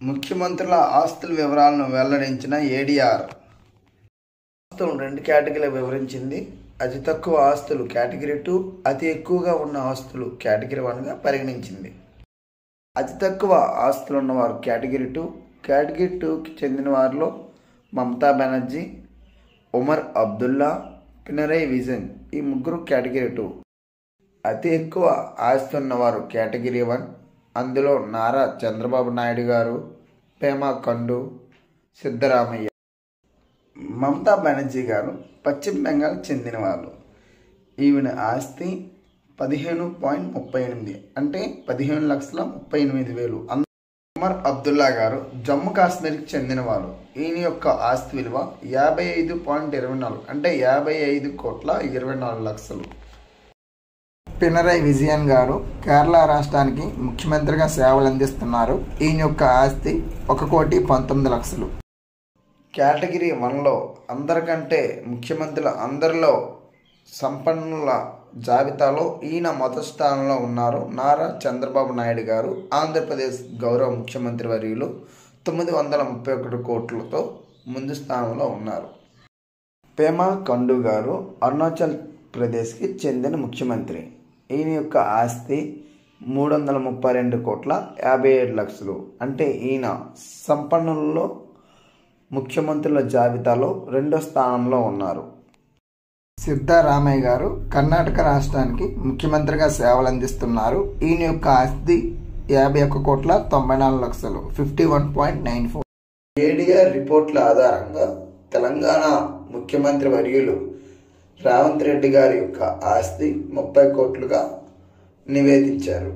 ముఖ్యమంత్రుల ఆస్తుల వివరాలను వెల్లడించిన ఏడీఆర్. ఆస్తులను 2 కేటగిరీలుగా వివరించింది. అతి తక్కువ ఆస్తులు కేటగిరీ 2, అతి ఎక్కువగా ఉన్న ఆస్తులు కేటగిరీ 1గా పరిగణించింది. అతి తక్కువ ఆస్తులు ఉన్నవారు కేటగిరీ 2. కేటగిరీ 2కి చెందిన వారిలో మమతా బెనర్జీ, ఉమర్ అబ్దుల్లా, పినరయి విజయన్ ఈ ముగ్గురు కేటగిరీ 2. అతి ఎక్కువ ఆస్తి ఉన్నవారు కేటగిరీ 1. అందులో నారా చంద్రబాబు నాయుడు గారు, పేమా ఖండు, సిద్ధరామయ్య. మమతా బెనర్జీ గారు పశ్చిమ బెంగాల్ చెందినవారు. ఈవిడ ఆస్తి 15.38 అంటే 15,38,000. ఉమర్ అబ్దుల్లా గారు జమ్మూ కాశ్మీర్కి చెందినవారు. ఈయన యొక్క ఆస్తి విలువ 55.24 అంటే 55,24,00,000. పినరయి విజయన్ గారు కేరళ రాష్ట్రానికి ముఖ్యమంత్రిగా సేవలు అందిస్తున్నారు. ఈయన యొక్క ఆస్తి 1,19,00,000. కేటగిరీ 1లో అందరికంటే ముఖ్యమంత్రుల అందరిలో సంపన్నుల జాబితాలో ఈయన మొదటి స్థానంలో ఉన్నారు. నారా చంద్రబాబు నాయుడు గారు ఆంధ్రప్రదేశ్ గౌరవ ముఖ్యమంత్రి వర్యులు 931 కోట్లతో ముందు స్థానంలో ఉన్నారు. పేమా ఖండు గారు అరుణాచల్ ప్రదేశ్కి చెందిన ముఖ్యమంత్రి. ఈయన యొక్క ఆస్తి 332,57,00,000 అంటే ఈయన సంపన్నులలో ముఖ్యమంత్రుల జాబితాలో 2వ స్థానంలో ఉన్నారు. సిద్ధరామయ్య గారు కర్ణాటక రాష్ట్రానికి ముఖ్యమంత్రిగా సేవలు అందిస్తున్నారు. ఈయన యొక్క ఆస్తి 51,94,00,000 51.94. ఏడీఆర్ రిపోర్ట్ల ఆధారంగా తెలంగాణ ముఖ్యమంత్రి వర్యులు రేవంత్ రెడ్డి గారి యొక్క ఆస్తి 30 కోట్లుగా నివేదించారు.